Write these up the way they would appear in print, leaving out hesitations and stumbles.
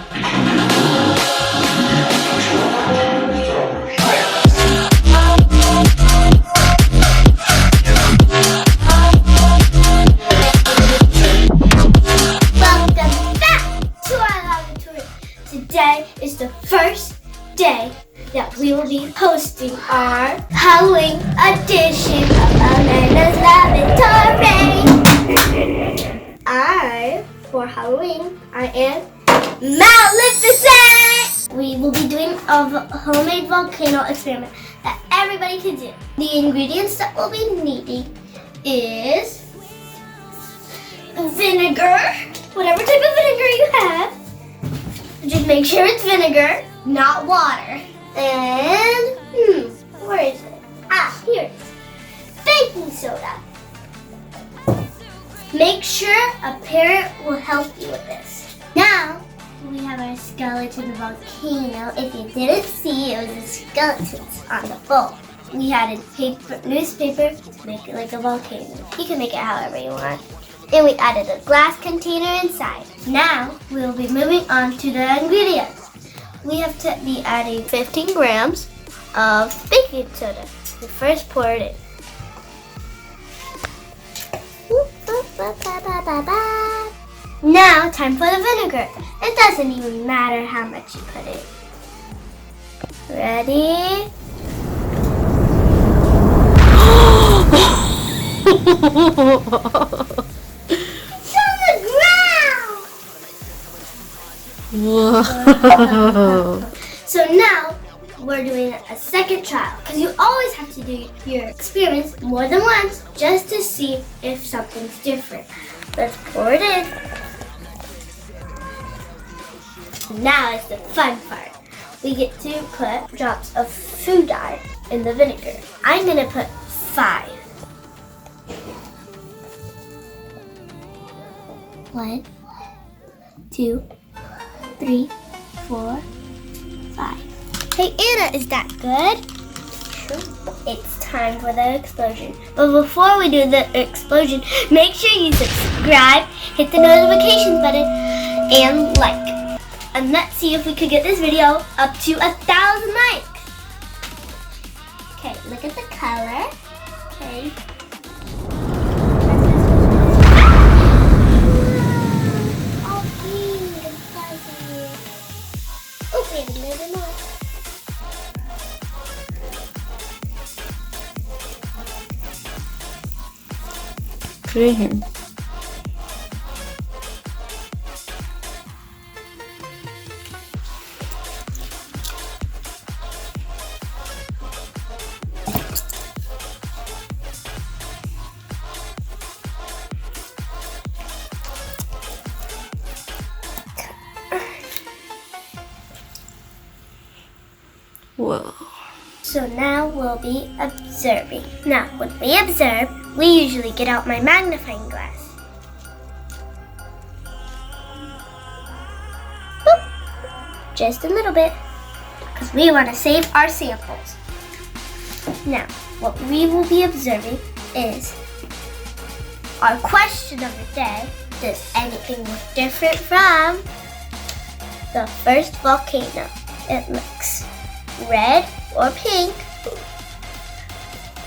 Today is the first day that we will be hosting our Halloween edition of Elena's Laboratory. For Halloween, I am Maleficent! We will be doing a homemade volcano experiment that everybody can do. The ingredients that we'll be needing is vinegar, whatever type of vinegar you have. Just make sure it's vinegar, not water. And, where is it? Here it is. Baking soda. Make sure a parent will help you with this. Now, we have our skeleton volcano. If you didn't see, it was the skeletons on the bowl. We had a newspaper to make it like a volcano. You can make it however you want. And we added a glass container inside. Now, we'll be moving on to the ingredients. We have to be adding 15 grams of baking soda. We first pour it in. Now, time for the vinegar. It doesn't even matter how much you put in. Ready? Whoa. So now we're doing a second trial because you always have to do your experiments more than once just to see if something's different. Let's pour it in. Now is the fun part. We get to put drops of food dye in the vinegar. I'm gonna put 5. 1, 2, 3, 4, 5. Hey Anna, is that good? Sure. It's time for the explosion. But before we do the explosion, make sure you subscribe, hit the notifications button, and like. And let's see if we could get this video up to 1,000 likes. Okay, look at the color. Okay. Green. Whoa. So now we'll be observing. Now, when we observe, we usually get out my magnifying glass. Boop. Just a little bit, because we want to save our samples. Now, what we will be observing is our question of the day. Does anything look different from the first volcano? It looks red or pink.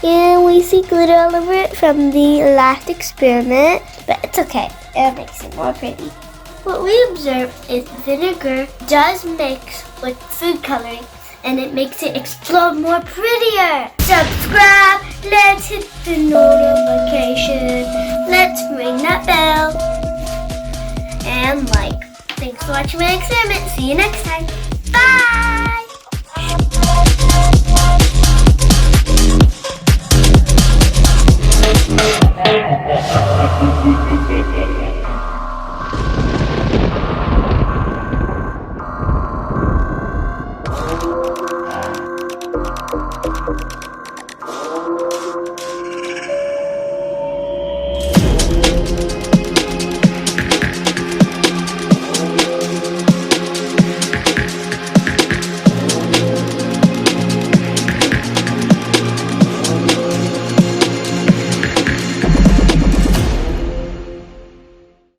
And we see glitter all over it from the last experiment, but it's okay. It makes it more pretty. What we observe is vinegar does mix with food coloring and it makes it explode more prettier. Subscribe, let's hit the notification, let's ring that bell, and like. Thanks for watching my experiment. See you next time. Bye!